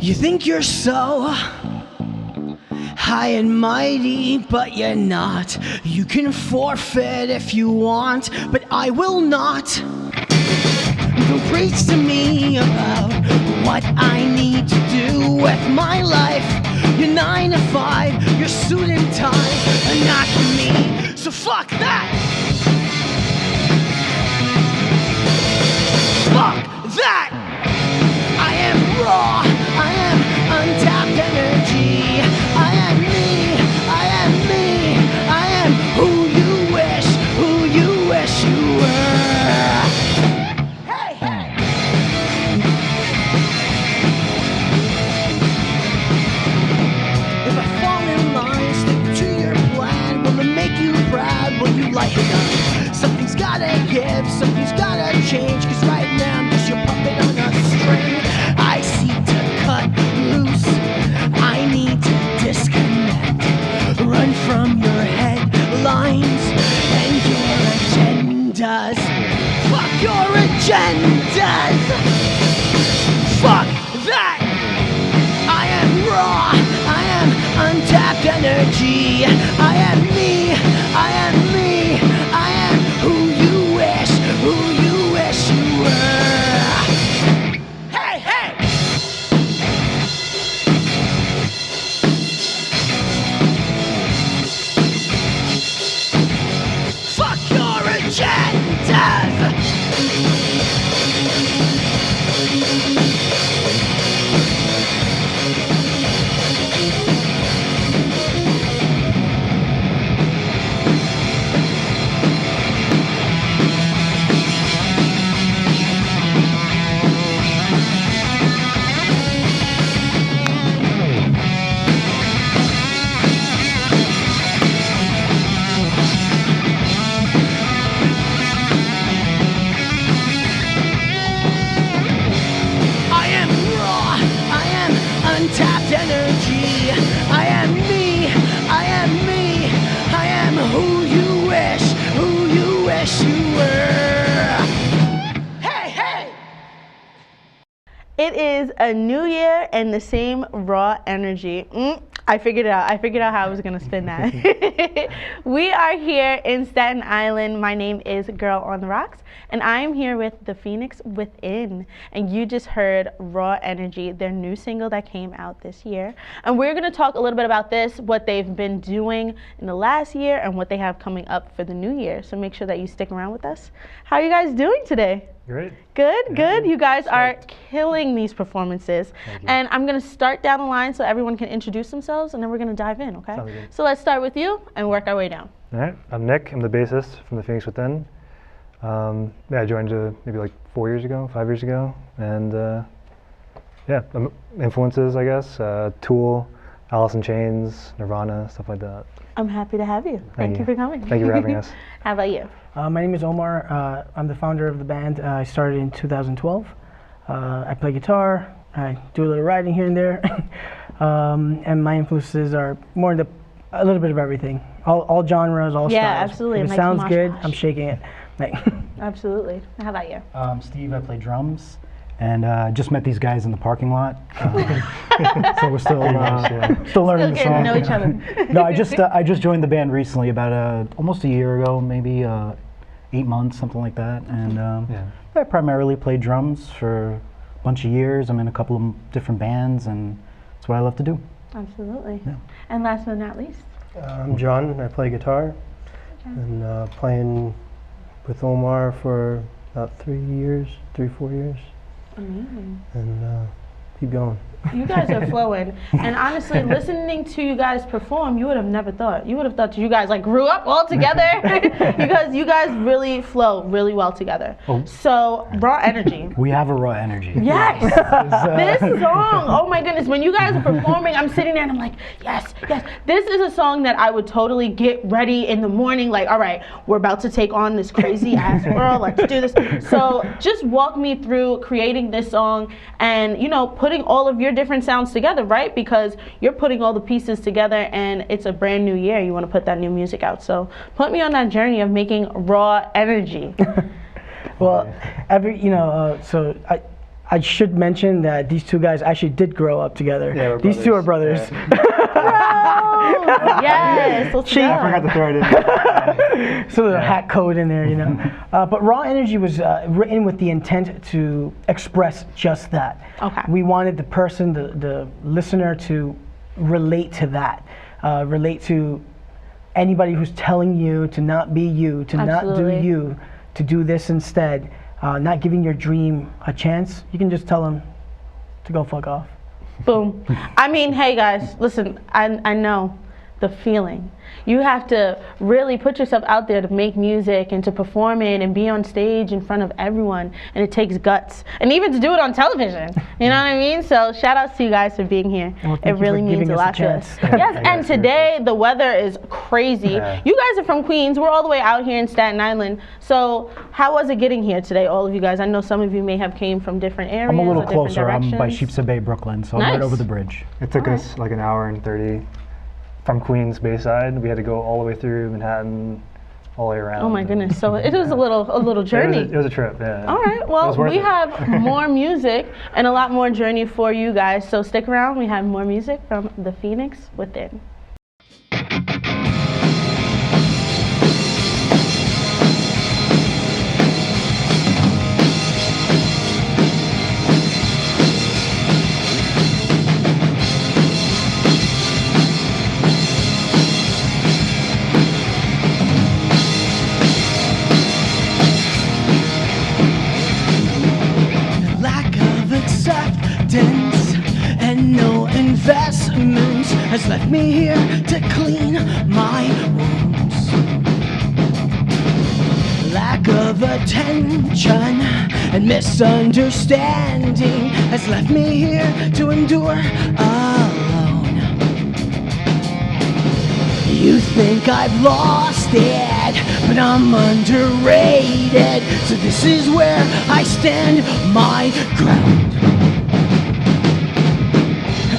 You think you're so high and mighty, but you're not. You can forfeit if you want, but I will not. Don't preach to me about what I need to do with my life. You're 9 to 5, your suit and tie, and not for me, so fuck that. Fuck that. I am raw, I am untapped energy. I am me, I am me, I am who you wish you were. Hey, hey. If I fall in line, stick to your plan. Will it make you proud? Will you light it up? Something's gotta give, something's gotta change, 'cause right now I'm just your puppet on a string. I seek to cut loose, I need to disconnect. Run from your headlines and your agendas. Fuck your agendas. Fuck that. I am raw, I am untapped energy. I am me, I am me, I am who you wish you were. Hey, hey. Fuck your agendas! Untapped energy. I am me, I am me, I am who you wish you were. Hey, hey! It is a new year and the same raw energy. I figured it out. I figured out how I was gonna spin that. We are here in Staten Island. My name is Girl on the Rocks, and I am here with The Phoenix Within. And you just heard Raw Energy, their new single that came out this year. And we're gonna talk a little bit about this, what they've been doing in the last year, and what they have coming up for the new year. So make sure that you stick around with us. How are you guys doing today? Great. Good, Yeah, good. You guys are stoked. killing these performances. Thank you. And I'm going to start down the line so everyone can introduce themselves, and then we're going to dive in, okay? Sounds good. So let's start with you and work our way down. All right, I'm Nick. I'm the bassist from The Phoenix Within. I joined maybe like 4 years ago, 5 years ago. And influences, I guess, Tool, Alice in Chains, Nirvana, stuff like that. I'm happy to have you. Thank you for coming. Thank you for having us. How about you? My name is Omar. I'm the founder of the band. I started in 2012. I play guitar. I do a little writing here and there. And my influences are more a little bit of everything. All genres, all Yeah, styles. absolutely. If It it makes sounds mosh good, mosh. I'm shaking it. Like Absolutely. How about you? Steve, I play drums, and just met these guys in the parking lot. So we're still learning Still the getting song. to know each other. No, I just joined the band recently, about almost a year ago, maybe 8 months, something like that. And I primarily played drums for a bunch of years. I'm in a couple of different bands, and that's what I love to do. Absolutely. Yeah. And last but not least? I'm John. I play guitar, and playing with Omar for about 3 years, 3-4 years, Amazing. and keep going. You guys are flowing, and honestly, listening to you guys perform, you would have never thought. You would have thought you guys like grew up all together. you guys really flow really well together. Oh. So raw energy. We have a raw energy. Yes, this song. Oh my goodness, when you guys are performing, I'm sitting there and I'm like, yes, yes. This is a song that I would totally get ready in the morning. Like, all right, we're about to take on this crazy ass world. Let's do this. So just walk me through creating this song and putting all of your different sounds together, right? Because you're putting all the pieces together and it's a brand new year. You want to put that new music out. So put me on that journey of making raw energy. Well, so I should mention that these two guys actually did grow up together. Yeah, we're these two are brothers. Yes, let's go. I forgot to throw it in. So there's a hack code in there, you know. But Raw Energy was written with the intent to express just that. Okay. We wanted the person, the listener, to relate to that, relate to anybody who's telling you to not be you, to not do you, to do this instead, not giving your dream a chance. You can just tell them to go fuck off. Boom. I mean, hey guys, listen, I know the feeling. You have to really put yourself out there to make music and to perform it and be on stage in front of everyone, and it takes guts, and even to do it on television. You know what I mean? So shout outs to you guys for being here. Well, it really means a lot to us. Yes, and today the weather is crazy. Yeah. You guys are from Queens. We're all the way out here in Staten Island. So how was it getting here today, all of you guys? I know some of you may have came from different areas. I'm a little or different closer. I'm by directions. Sheepshead Bay, Brooklyn, so I'm Nice. right over the bridge. It took us like an hour and 30 from Queens Bayside. We had to go all the way through Manhattan, all the way around. Oh my goodness! So it was a little journey. It was a trip, yeah. All right. It was Well, worth we it. have more music and a lot more journey for you guys. So stick around. We have more music from The Phoenix Within. Lack of acceptance and no investment has left me here to clean my wounds. Lack of attention and misunderstanding has left me here to endure alone. You think I've lost it, but I'm underrated. So this is where I stand my ground.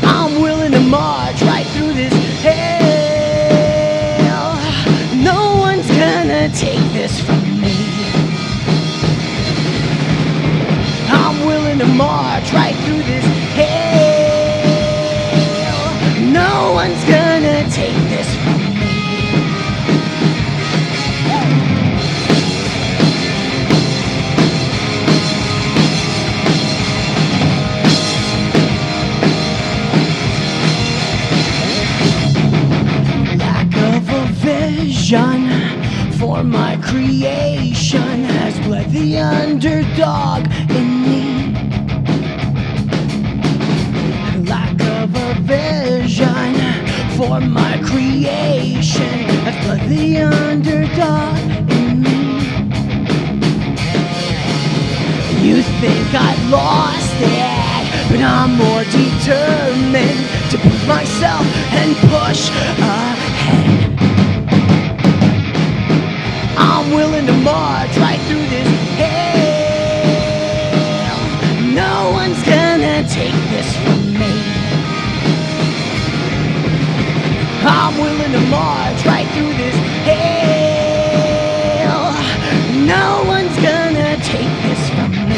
I'm willing to march right through this hell. No one's gonna take this from me. I'm willing to march right through this hell. No one's gonna take this from me. Lack of a vision for my creation has bled the underdog in me. Lack of a vision for my creation has bled the underdog in me. You think I've lost it, but I'm more determined to prove myself and push ahead. I'm willing to march right through this hell. No one's gonna take this from me. I'm willing to march right through this hell. No one's gonna take this from me.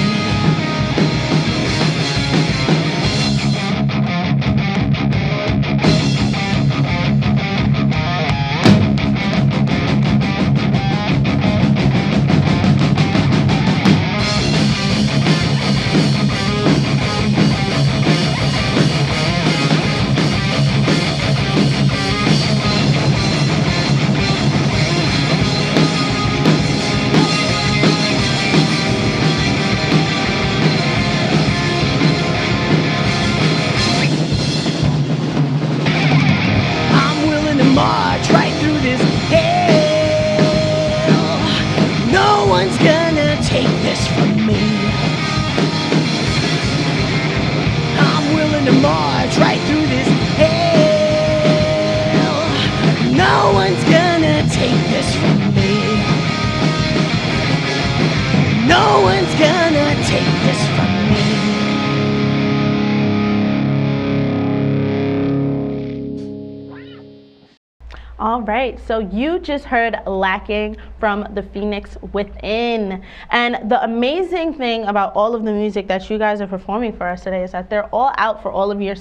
I'm willing to march right through this hell. No one's gonna take this from me. I'm willing to march right through this hell. No one's gonna take this from me. No one's gonna take this from me. All right, so you just heard Lacking from The Phoenix Within. And the amazing thing about all of the music that you guys are performing for us today is that they're all out for all of your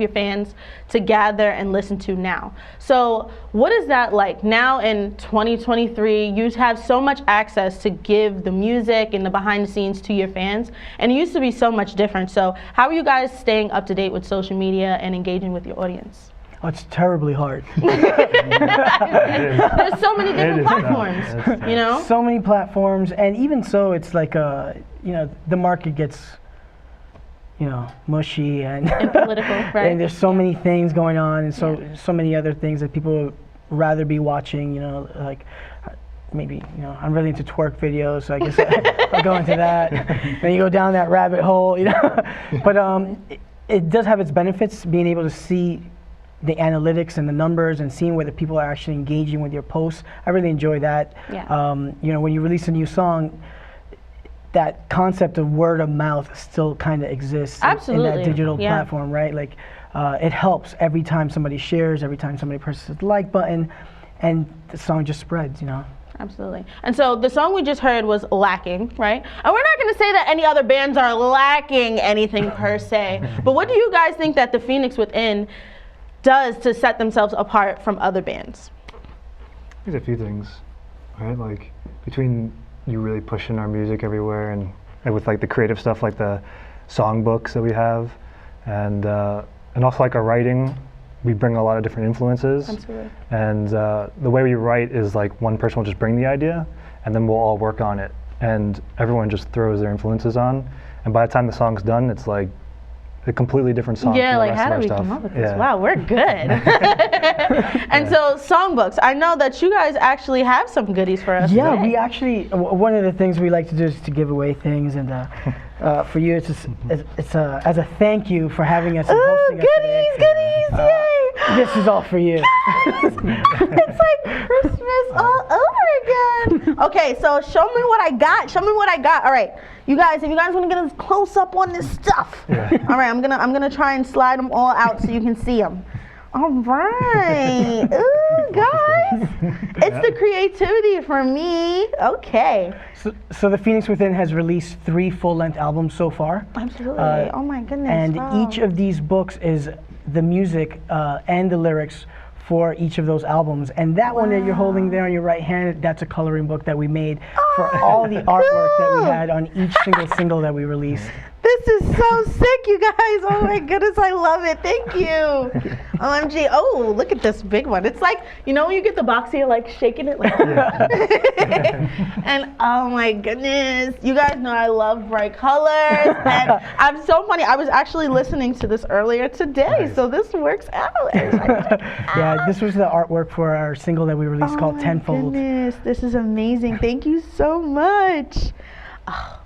fans to gather and listen to now. So what is that like? Now in 2023, you have so much access to give the music and the behind the scenes to your fans, and it used to be so much different. So how are you guys staying up to date with social media and engaging with your audience? Oh, it's terribly hard. There's so many different platforms, you know? So many platforms, and even so, it's like, the market gets, mushy and political, right? And there's so many things going on, and so many other things that people would rather be watching, like maybe, I'm really into twerk videos, so I guess I'll go into that. Then you go down that rabbit hole, But it does have its benefits, being able to see the analytics and the numbers and seeing whether people are actually engaging with your posts. I really enjoy that. Yeah. When you release a new song, that concept of word of mouth still kind of exists in that digital platform, right? Like, it helps every time somebody shares, every time somebody presses the like button, and the song just spreads, Absolutely. And so the song we just heard was Lacking, right? And we're not going to say that any other bands are lacking anything per se, but what do you guys think that The Phoenix Within does to set themselves apart from other bands? There's a few things, right? Like between you really pushing our music everywhere, and with like the creative stuff, like the songbooks that we have, and also like our writing, we bring a lot of different influences. Absolutely. And the way we write is like one person will just bring the idea, and then we'll all work on it, and everyone just throws their influences on, and by the time the song's done, it's like a completely different song. Yeah, from the like rest how of do our we stuff. come up with this? Wow, we're good. And so songbooks, I know that you guys actually have some goodies for us. Yeah, today. we actually, one of the things we like to do is to give away things, and for you, it's as a thank you for having us and hosting us today. Goodies, yay! This is all for you. It's like Christmas all over again. Okay, so show me what I got. All right, you guys, if you guys want to get a close up on this stuff, all right, I'm gonna try and slide them all out so you can see them. All right, ooh, guys, it's the creativity for me. Okay. So The Phoenix Within has released 3 full-length albums so far. Absolutely. Oh my goodness. And wow. each of these books is the music and the lyrics for each of those albums. And that one that you're holding there on your right hand, that's a coloring book that we made for all the artwork that we had on each single that we released. This is so sick, you guys. Oh my goodness, I love it. Thank you. OMG. Oh, look at this big one. It's like, when you get the box here, like shaking it like And oh my goodness. You guys know I love bright colors. And I'm so funny. I was actually listening to this earlier today, so this works out. Yeah, this was the artwork for our single that we released called Tenfold. Goodness, this is amazing. Thank you so much. Oh.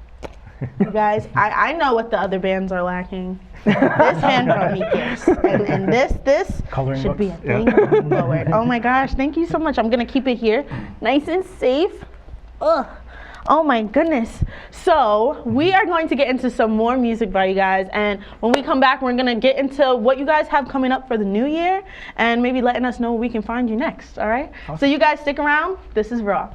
You guys, I know what the other bands are lacking. This hand brought me gifts, and this Coloring should be a books. thing going forward. Oh my gosh, thank you so much. I'm gonna keep it here, nice and safe. Ugh. Oh my goodness. So we are going to get into some more music by you guys, and when we come back, we're gonna get into what you guys have coming up for the new year, and maybe letting us know where we can find you next. All right. Awesome. So you guys stick around. This is Raw.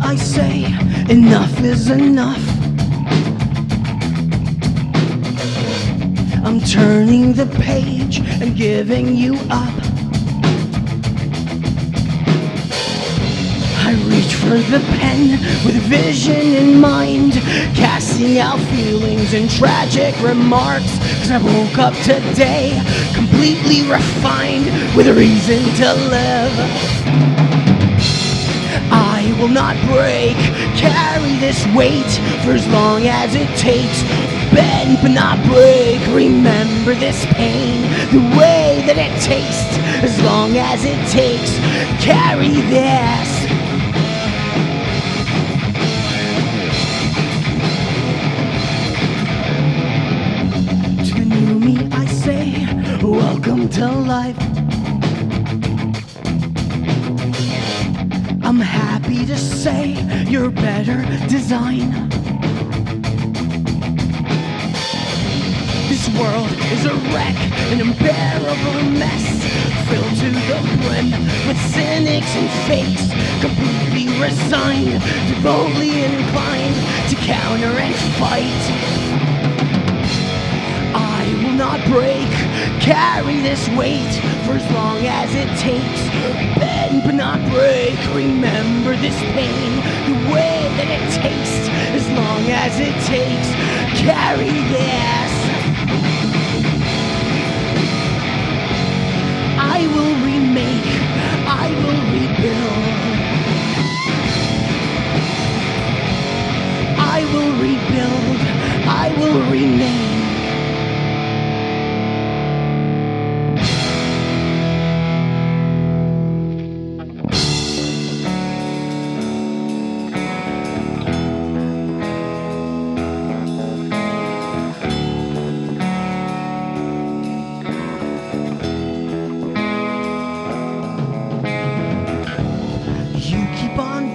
I say enough is enough. I'm turning the page and giving you up. I reach for the pen with vision in mind, casting out feelings and tragic remarks. 'Cause I woke up today completely refined with a reason to live. I will not break, carry this weight for as long as it takes. Bend but not break, remember this pain, the way that it tastes, as long as it takes. Carry this. To the new me I say, alive. I'm happy to say you're better design. This world is a wreck, an unbearable mess, filled to the brim with cynics and fakes, completely resigned, devoutly inclined to counter and fight. I will not break, carry this weight for as long as it takes. Bend but not break, remember this pain, the way that it tastes, as long as it takes. Carry this. I will remake, I will rebuild. I will rebuild, I will remain.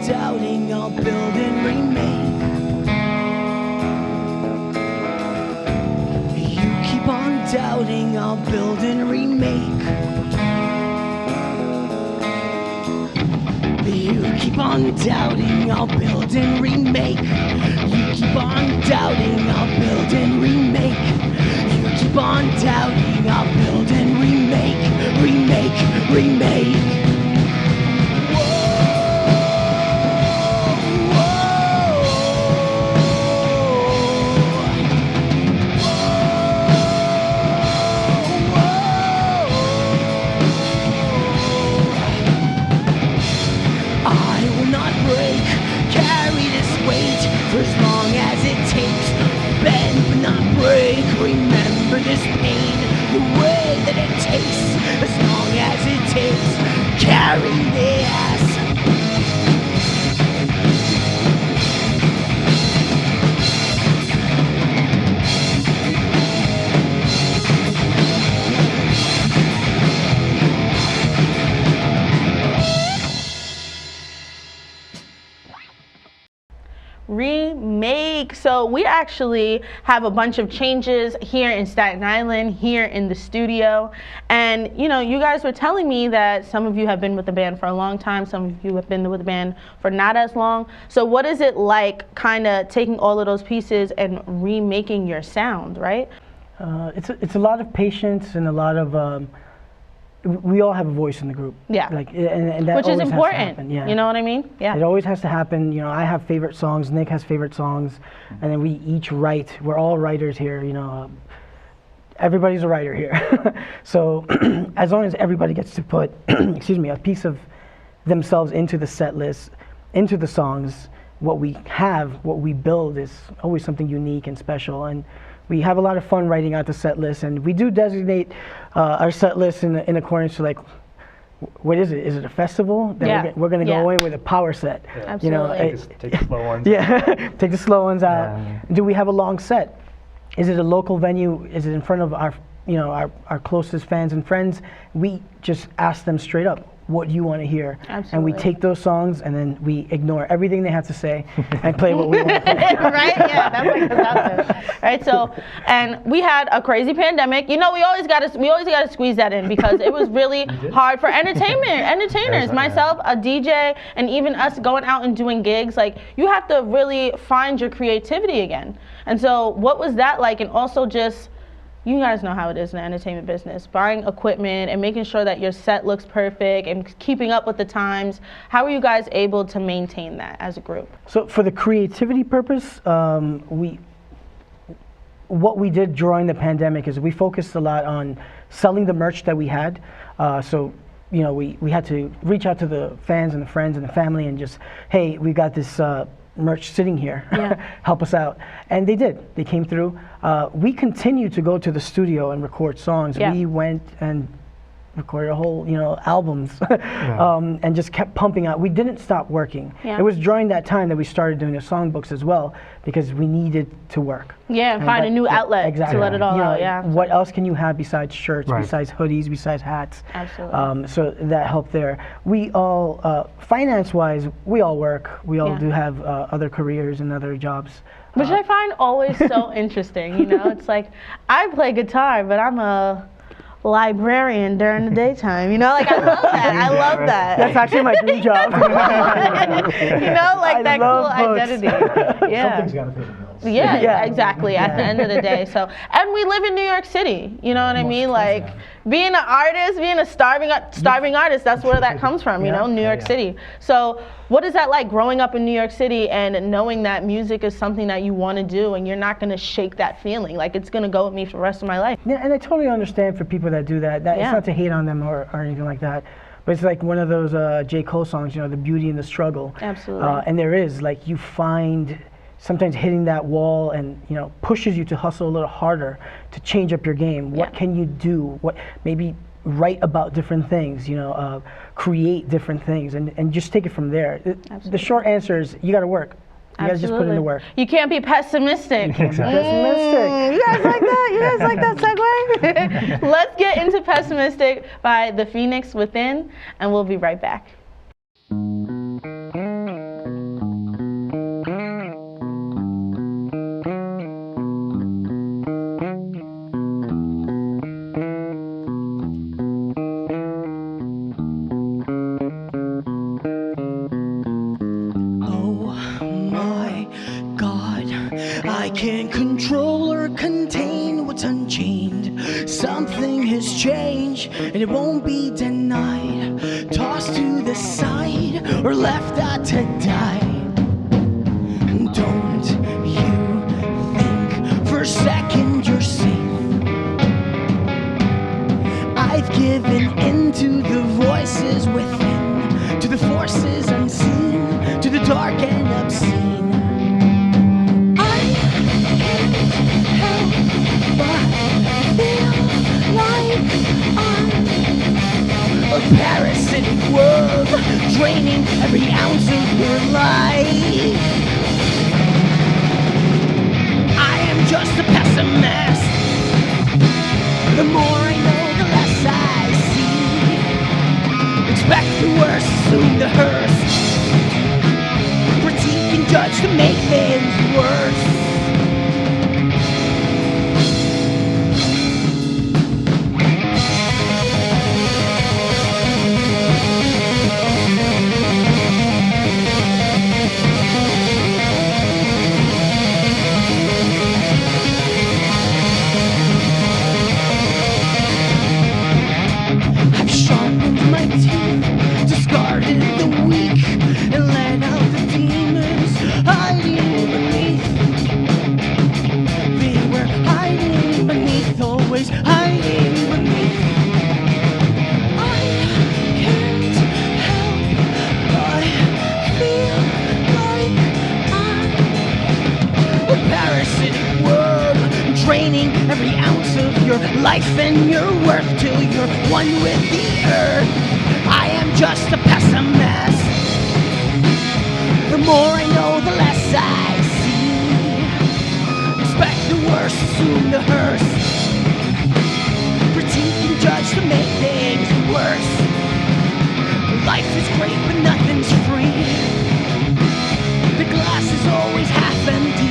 Doubting, I'll build and remake. You keep on doubting, I'll build and remake. You keep on doubting, I'll build and remake. You keep on doubting, I'll build and remake. You keep on doubting, I'll build and remake. Remake, remake. For as long as it takes, bend but not break. Remember this pain, the way that it tastes, as long as it takes. Carry this. Remake. So we actually have a bunch of changes here in Staten Island, here in the studio. And you know, you guys were telling me that some of you have been with the band for a long time, some of you have been with the band for not as long. So what is it like kind of taking all of those pieces and remaking your sound, right? It's a lot of patience and a lot of we all have a voice in the group. Yeah. Like, and that which is always has to important. happen. Yeah. You know what I mean? Yeah. It always has to happen. You know, I have favorite songs. Nick has favorite songs, and then we each write. We're all writers here. You know, everybody's a writer here. So as long as everybody gets to put, excuse me, a piece of themselves into the set list, into the songs, what we have, what we build is always something unique and special. And we have a lot of fun writing out the set list, and we do designate our set list in accordance to, like, what is it? Is it a festival? That we're going to go in with a power set. Yeah. Absolutely. You know, take the slow ones. Yeah, take the slow ones out. Yeah. Do we have a long set? Is it a local venue? Is it in front of our, you know, our closest fans and friends? We just ask them straight up, what do you want to hear? Absolutely. And we take those songs and then we ignore everything they have to say and play what we want to play. Right? Yeah, that's what it comes down to. Right? So, and we had a crazy pandemic. You know, we always got to squeeze that in because it was really hard for entertainers, myself, a DJ, and even us going out and doing gigs. Like, you have to really find your creativity again. And so, what was that like? And also just, you guys know how it is in the entertainment business, buying equipment and making sure that your set looks perfect and keeping up with the times. How are you guys able to maintain that as a group? So for the creativity purpose, what we did during the pandemic is we focused a lot on selling the merch that we had. So, you know, we had to reach out to the fans and the friends and the family and just, hey, we got this merch sitting here, help us out. And they did. They came through. We continued to go to the studio and record songs. We went and recorded a whole, albums, and just kept pumping out. We didn't stop working. Yeah. It was during that time that we started doing the songbooks as well, because we needed to work. Yeah, and find a new outlet to let it all out. Yeah. What else can you have besides shirts, Right. besides hoodies, besides hats? Absolutely. So that helped there. We all, finance-wise, we all work. We all Yeah. do have other careers and other jobs. Which I find always so interesting. It's like I play guitar, but I'm a librarian during the daytime. Like I love that. I love that. That's actually my dream job. Like I that cool love books. identity. Yeah. Something's got to pay the bills. Yeah, exactly. At the end of the day, and we live in New York City. You know what I mean? Like being an artist, being a starving artist. That's where that comes from. New York City. So, what is that like growing up in New York City and knowing that music is something that you want to do and you're not going to shake that feeling? Like it's going to go with me for the rest of my life. Yeah, and I totally understand for people that do that. It's not to hate on them or anything like that. But it's like one of those J. Cole songs, the beauty and the struggle. Absolutely. And there is, like, you find sometimes hitting that wall and, pushes you to hustle a little harder, to change up your game. What can you do? What maybe write about different things, create different things, and just take it from there. The short answer is you got to work. You got to just put in the work. You can't be pessimistic. Exactly. Pessimistic. You guys like that? You guys like that segue? Let's get into Pessimistic by The Phoenix Within, and we'll be right back. I can't control or contain what's unchained. Something has changed and it won't be denied. Tossed to the side or left out to die. Don't you think for a second you're safe? I've given in to the voices within, to the forces unseen, to the dark and obscene. A parasitic world, draining every ounce of your life. I am just a pessimist. The more I know, the less I see. Expect the worst, assume the hearse. Critique and judge to make things worse. Discarded the weak and let out the demons hiding beneath. They were hiding beneath, always hiding beneath. I can't help but feel like I'm a parasitic worm, draining every ounce of your life and your worth till you're one with the earth. I am just a pessimist. The more I know, the less I see. Expect the worst, assume the hearse. Critique and judge to make things worse. Life is great, but nothing's free. The glass is always half empty.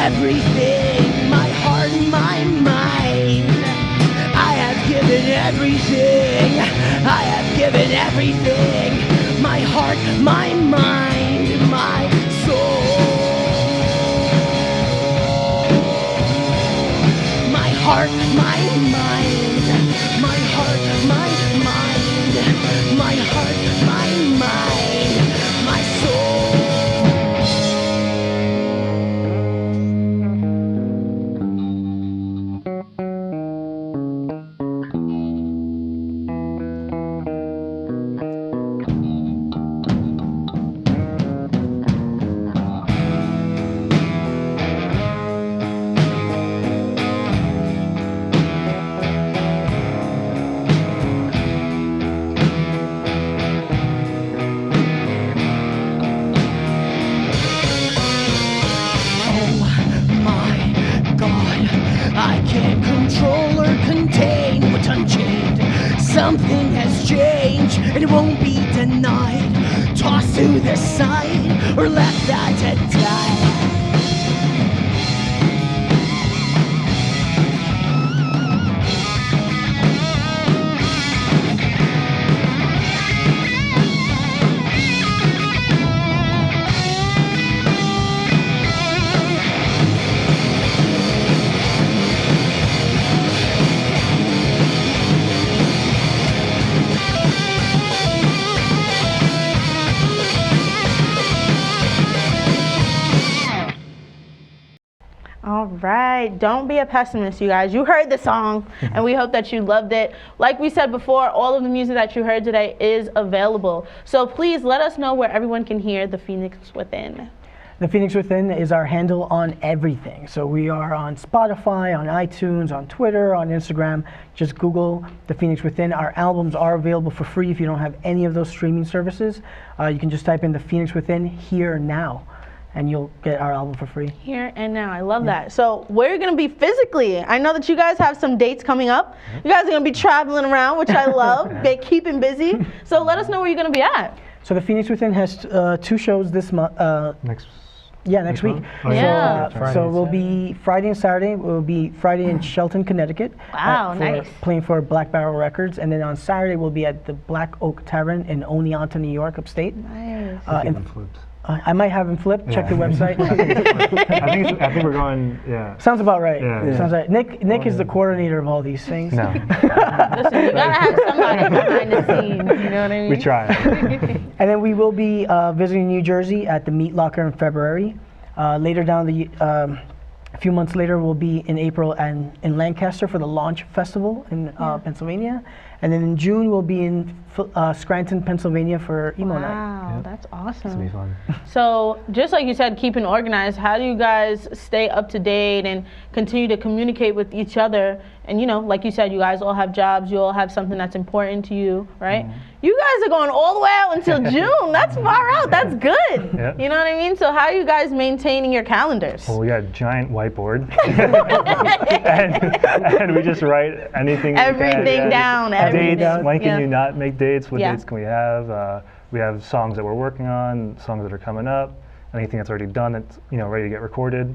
everything, my heart and my mind. I have given everything, I have given everything, my heart, my mind, my soul. My heart, my mind, my heart, my mind, my heart, my mind, my soul. I can't control or contain what's unchained. Something has changed and it won't be denied. Tossed to the side or left out to die. All right, don't be a pessimist, you guys. You heard the song, and we hope that you loved it. Like we said before, all of the music that you heard today is available. So please let us know where everyone can hear The Phoenix Within. The Phoenix Within is our handle on everything. So we are on Spotify, on iTunes, on Twitter, on Instagram. Just Google The Phoenix Within. Our albums are available for free if you don't have any of those streaming services. You can just type in The Phoenix Within Here Now, and you'll get our album for free. Here and now, I love that. So where are you gonna be physically? I know that you guys have some dates coming up. You guys are gonna be traveling around, which I love, keeping busy. So let us know where you're gonna be at. So The Phoenix Within has 2 shows this month. Next week. Oh, Yeah. So we'll be Friday and Saturday. We'll be Friday in Shelton, Connecticut. Wow, nice. Playing for Black Barrel Records, and then on Saturday we'll be at the Black Oak Tavern in Oneonta, New York, upstate. Nice. I might have him flipped. Check the website. I think we're going. Yeah. Sounds about right. Yeah. Sounds right. Nick is the coordinator of all these things. No. Listen, you gotta have somebody behind the scenes, you know what I mean? We try. And then we will be visiting New Jersey at the Meat Locker in February. Later down a few months later, we'll be in April and in Lancaster for the Launch Festival in Pennsylvania. And then in June, we'll be in Scranton, Pennsylvania for Emo Night. Wow, that's awesome. It'll be fun. So, just like you said, keeping organized, how do you guys stay up to date and continue to communicate with each other? And, you know, like you said, you guys all have jobs, you all have something that's important to you, right? You guys are going all the way out until June. That's far out. That's good. Yeah. You know what I mean? So, how are you guys maintaining your calendars? Well, we got a giant whiteboard, and we just write anything. Everything down, everything. Dates. When can Yeah. you not make dates? What Yeah. dates can we have? We have songs that we're working on, songs that are coming up, anything that's already done that's ready to get recorded.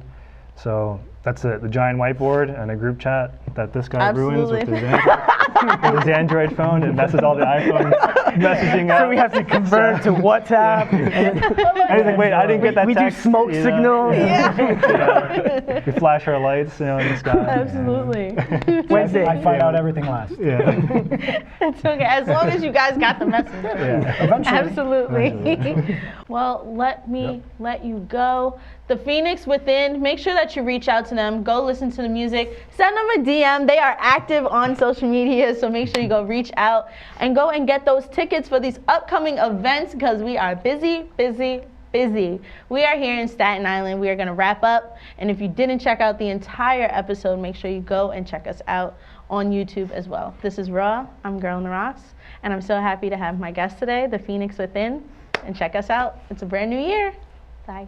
So that's it. The giant whiteboard and a group chat that this guy ruins with his Android phone and messes all the iPhone messaging out. So we have to convert to WhatsApp. Wait, I didn't get that We text. do smoke signals. We flash our lights, in the sky. Absolutely. Wednesday. I find out everything last. Yeah. It's okay, as long as you guys got the message. Yeah. Absolutely. Well, let me let you go. The Phoenix Within, make sure that you reach out to them. Go listen to the music. Send them a DM. They are active on social media, so make sure you go reach out and go and get those tickets for these upcoming events because we are busy. We are here in Staten Island. We are going to wrap up. And if you didn't check out the entire episode, make sure you go and check us out on YouTube as well. This is Raw. I'm Girl Naras, and I'm so happy to have my guest today, The Phoenix Within. And check us out. It's a brand new year. Bye.